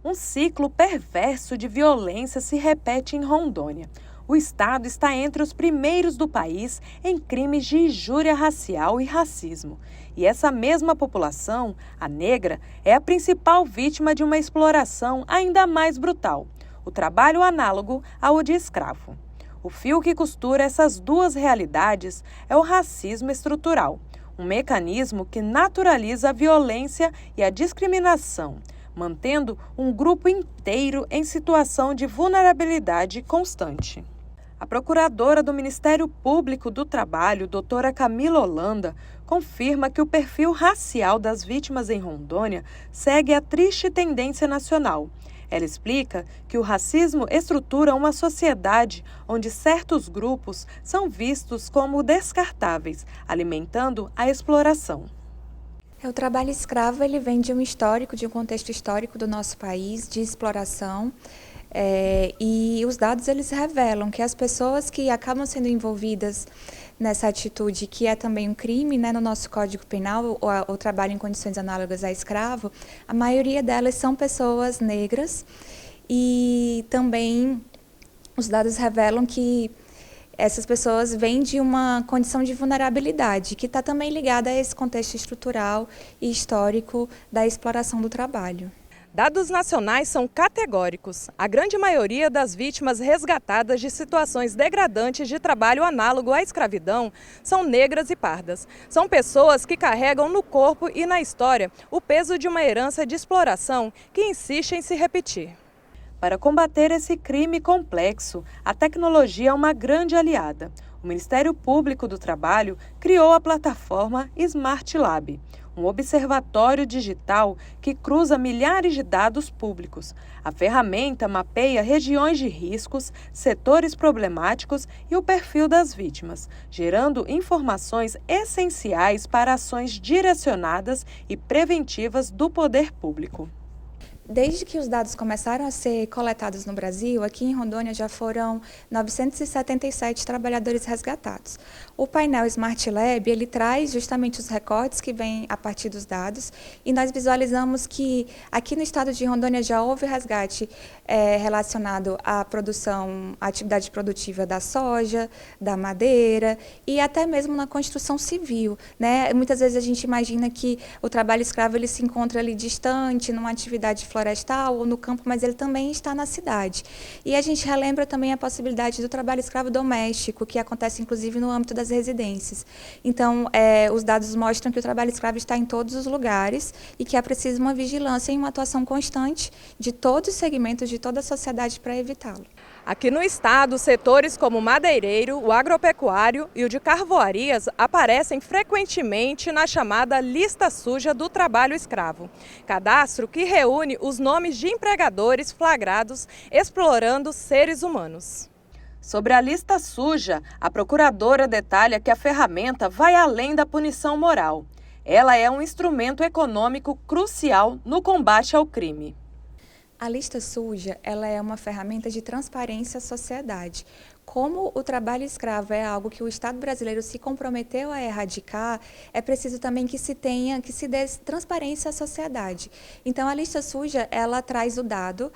Um ciclo perverso de violência se repete em Rondônia. O estado está entre os primeiros do país em crimes de injúria racial e racismo. E essa mesma população, a negra, é a principal vítima de uma exploração ainda mais brutal: o trabalho análogo ao de escravo. O fio que costura essas duas realidades é o racismo estrutural, um mecanismo que naturaliza a violência e a discriminação, mantendo um grupo inteiro em situação de vulnerabilidade constante. A procuradora do Ministério Público do Trabalho, doutora Camila Holanda, confirma que o perfil racial das vítimas em Rondônia segue a triste tendência nacional. Ela explica que o racismo estrutura uma sociedade onde certos grupos são vistos como descartáveis, alimentando a exploração. O trabalho escravo ele vem de um histórico, de um contexto histórico do nosso país, de exploração. E os dados eles revelam que as pessoas que acabam sendo envolvidas nessa atitude, que é também um crime, né, no nosso Código Penal, o trabalho em condições análogas a escravo, a maioria delas são pessoas negras, e também os dados revelam que essas pessoas vêm de uma condição de vulnerabilidade, que está também ligada a esse contexto estrutural e histórico da exploração do trabalho. Dados nacionais são categóricos. A grande maioria das vítimas resgatadas de situações degradantes de trabalho análogo à escravidão são negras e pardas. São pessoas que carregam no corpo e na história o peso de uma herança de exploração que insiste em se repetir. Para combater esse crime complexo, a tecnologia é uma grande aliada. O Ministério Público do Trabalho criou a plataforma Smart Lab, um observatório digital que cruza milhares de dados públicos. A ferramenta mapeia regiões de riscos, setores problemáticos e o perfil das vítimas, gerando informações essenciais para ações direcionadas e preventivas do poder público. Desde que os dados começaram a ser coletados no Brasil, aqui em Rondônia já foram 977 trabalhadores resgatados. O painel Smart Lab, ele traz justamente os recortes que vêm a partir dos dados, e nós visualizamos que aqui no estado de Rondônia já houve resgate relacionado à produção, à atividade produtiva da soja, da madeira e até mesmo na construção civil, né? Muitas vezes a gente imagina que o trabalho escravo ele se encontra ali distante, numa atividade florestal ou no campo, mas ele também está na cidade. E a gente relembra também a possibilidade do trabalho escravo doméstico, que acontece inclusive no âmbito das residências. Então, os dados mostram que o trabalho escravo está em todos os lugares e que é preciso uma vigilância e uma atuação constante de todos os segmentos, de toda a sociedade para evitá-lo. Aqui no estado, setores como o madeireiro, o agropecuário e o de carvoarias aparecem frequentemente na chamada lista suja do trabalho escravo. Cadastro que reúne os nomes de empregadores flagrados explorando seres humanos. Sobre a lista suja, a procuradora detalha que a ferramenta vai além da punição moral. Ela é um instrumento econômico crucial no combate ao crime. A lista suja, ela é uma ferramenta de transparência à sociedade. Como o trabalho escravo é algo que o Estado brasileiro se comprometeu a erradicar, é preciso também que se dê transparência à sociedade. Então, a lista suja, ela traz o dado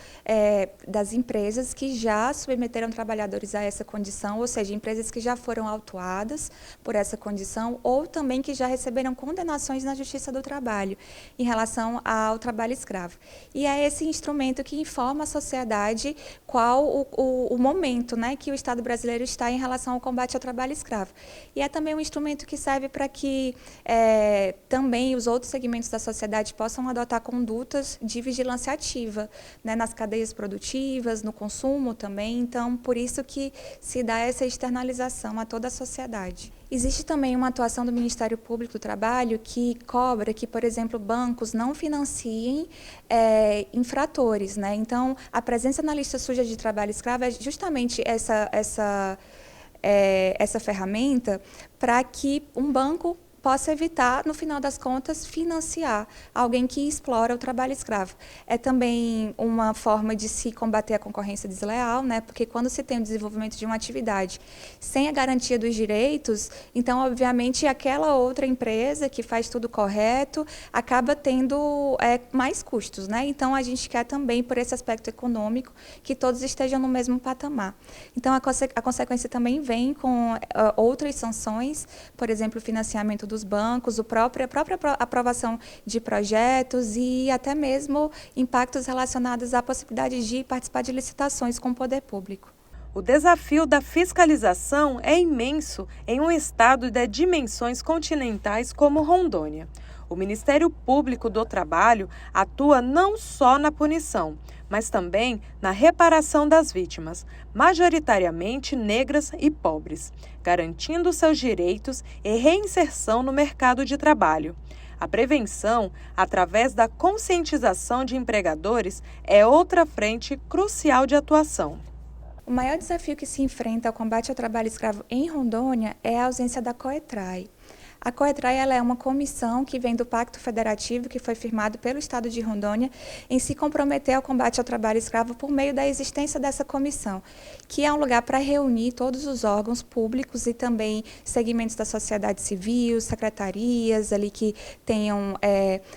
das empresas que já submeteram trabalhadores a essa condição, ou seja, empresas que já foram autuadas por essa condição ou também que já receberam condenações na Justiça do Trabalho em relação ao trabalho escravo. E é esse instrumento que informa a sociedade qual o momento, né, que o Estado brasileiro está em relação ao combate ao trabalho escravo. E é também um instrumento que serve para que também os outros segmentos da sociedade possam adotar condutas de vigilância ativa, né, nas cadeias produtivas, no consumo também. Então, por isso que se dá essa externalização a toda a sociedade. Existe também uma atuação do Ministério Público do Trabalho que cobra que, por exemplo, bancos não financiem infratores, né? Então, a presença na lista suja de trabalho escravo é justamente essa ferramenta para que um banco possa evitar, no final das contas, financiar alguém que explora o trabalho escravo. É também uma forma de se combater a concorrência desleal, né? Porque quando se tem o desenvolvimento de uma atividade sem a garantia dos direitos, então, obviamente, aquela outra empresa que faz tudo correto acaba tendo mais custos, né? Então, a gente quer também, por esse aspecto econômico, que todos estejam no mesmo patamar. Então, a consequência também vem com outras sanções, por exemplo, o financiamento dos bancos, a própria aprovação de projetos e até mesmo impactos relacionados à possibilidade de participar de licitações com o poder público. O desafio da fiscalização é imenso em um estado de dimensões continentais como Rondônia. O Ministério Público do Trabalho atua não só na punição, mas também na reparação das vítimas, majoritariamente negras e pobres, garantindo seus direitos e reinserção no mercado de trabalho. A prevenção, através da conscientização de empregadores, é outra frente crucial de atuação. O maior desafio que se enfrenta ao combate ao trabalho escravo em Rondônia é a ausência da COETRAI. A COETRAI ela é uma comissão que vem do Pacto Federativo, que foi firmado pelo Estado de Rondônia, em se comprometer ao combate ao trabalho escravo por meio da existência dessa comissão, que é um lugar para reunir todos os órgãos públicos e também segmentos da sociedade civil, secretarias ali que tenham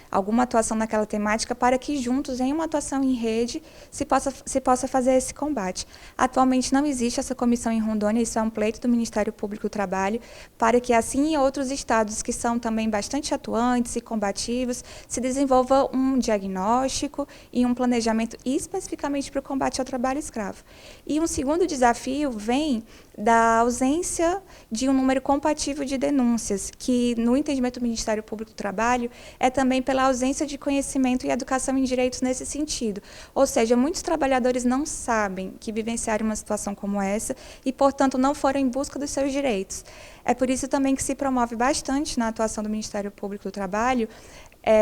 alguma atuação naquela temática, para que juntos, em uma atuação em rede, se possa fazer esse combate. Atualmente não existe essa comissão em Rondônia, isso é um pleito do Ministério Público do Trabalho, para que assim em outros estados que são também bastante atuantes e combativos, se desenvolva um diagnóstico e um planejamento especificamente para o combate ao trabalho escravo. E um segundo desafio vem da ausência de um número compatível de denúncias, que no entendimento do Ministério Público do Trabalho é também pela ausência de conhecimento e educação em direitos nesse sentido. Ou seja, muitos trabalhadores não sabem que vivenciaram uma situação como essa e, portanto, não foram em busca dos seus direitos. É por isso também que se promove bastante na atuação do Ministério Público do Trabalho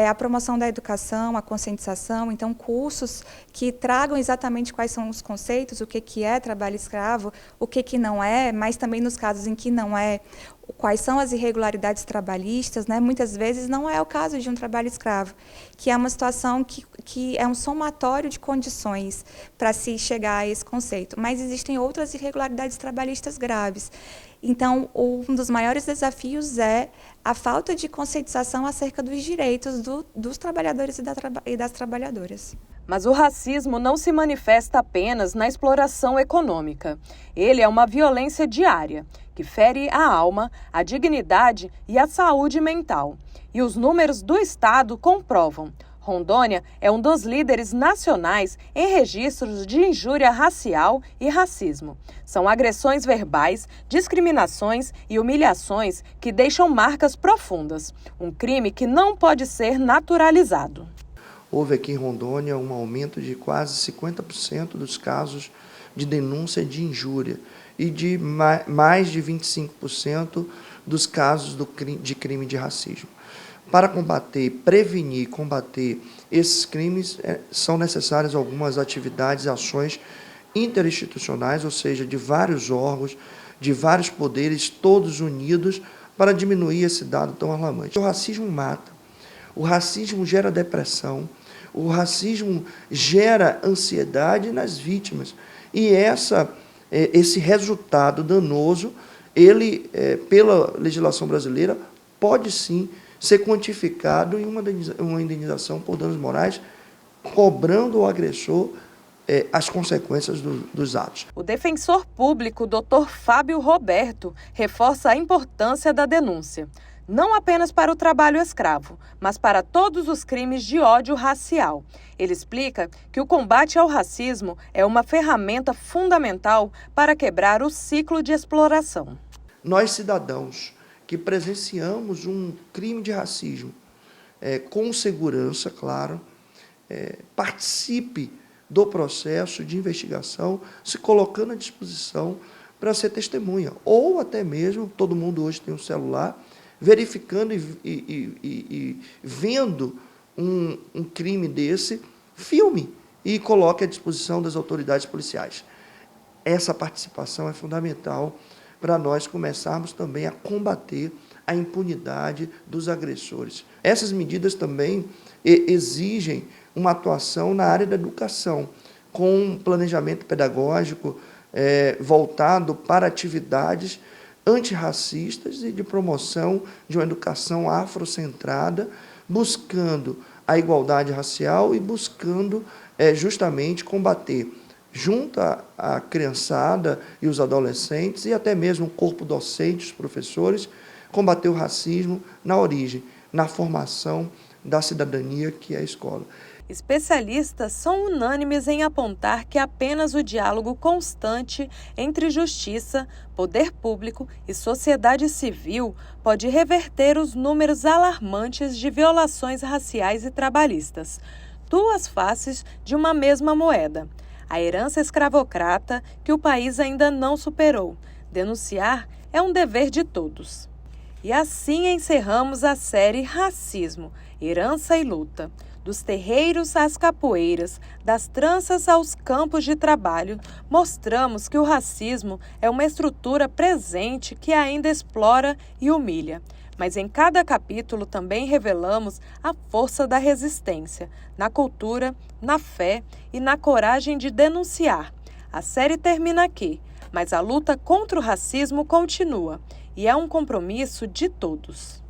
a promoção da educação, a conscientização, então cursos que tragam exatamente quais são os conceitos, o que é trabalho escravo, o que não é, mas também nos casos em que não é, quais são as irregularidades trabalhistas, né? Muitas vezes não é o caso de um trabalho escravo, que é uma situação que é um somatório de condições para se chegar a esse conceito, mas existem outras irregularidades trabalhistas graves. Então, um dos maiores desafios é a falta de conscientização acerca dos direitos dos trabalhadores e das trabalhadoras. Mas o racismo não se manifesta apenas na exploração econômica. Ele é uma violência diária, que fere a alma, a dignidade e a saúde mental. E os números do Estado comprovam. Rondônia é um dos líderes nacionais em registros de injúria racial e racismo. São agressões verbais, discriminações e humilhações que deixam marcas profundas. Um crime que não pode ser naturalizado. Houve aqui em Rondônia um aumento de quase 50% dos casos de denúncia de injúria e de mais de 25% dos casos de crime de racismo. Para prevenir e combater esses crimes, são necessárias algumas atividades e ações interinstitucionais, ou seja, de vários órgãos, de vários poderes, todos unidos, para diminuir esse dado tão alarmante. O racismo mata, o racismo gera depressão, o racismo gera ansiedade nas vítimas. E esse resultado danoso, ele, pela legislação brasileira, pode sim ser quantificado em uma indenização por danos morais, cobrando ao agressor as consequências dos atos. O defensor público, Dr. Fábio Roberto, reforça a importância da denúncia, não apenas para o trabalho escravo, mas para todos os crimes de ódio racial. Ele explica que o combate ao racismo é uma ferramenta fundamental para quebrar o ciclo de exploração. Nós, cidadãos, que presenciamos um crime de racismo com segurança, claro, participe do processo de investigação, se colocando à disposição para ser testemunha. Ou até mesmo, todo mundo hoje tem um celular, verificando e vendo um crime desse, filme e coloque à disposição das autoridades policiais. Essa participação é fundamental para nós começarmos também a combater a impunidade dos agressores. Essas medidas também exigem uma atuação na área da educação, com um planejamento pedagógico voltado para atividades antirracistas e de promoção de uma educação afrocentrada, buscando a igualdade racial e buscando justamente combater, junto à criançada e os adolescentes, e até mesmo o corpo docente, os professores, combater o racismo na origem, na formação da cidadania que é a escola. Especialistas são unânimes em apontar que apenas o diálogo constante entre justiça, poder público e sociedade civil pode reverter os números alarmantes de violações raciais e trabalhistas. Duas faces de uma mesma moeda. A herança escravocrata que o país ainda não superou. Denunciar é um dever de todos. E assim encerramos a série Racismo, Herança e Luta. Dos terreiros às capoeiras, das tranças aos campos de trabalho, mostramos que o racismo é uma estrutura presente que ainda explora e humilha. Mas em cada capítulo também revelamos a força da resistência, na cultura, na fé e na coragem de denunciar. A série termina aqui, mas a luta contra o racismo continua e é um compromisso de todos.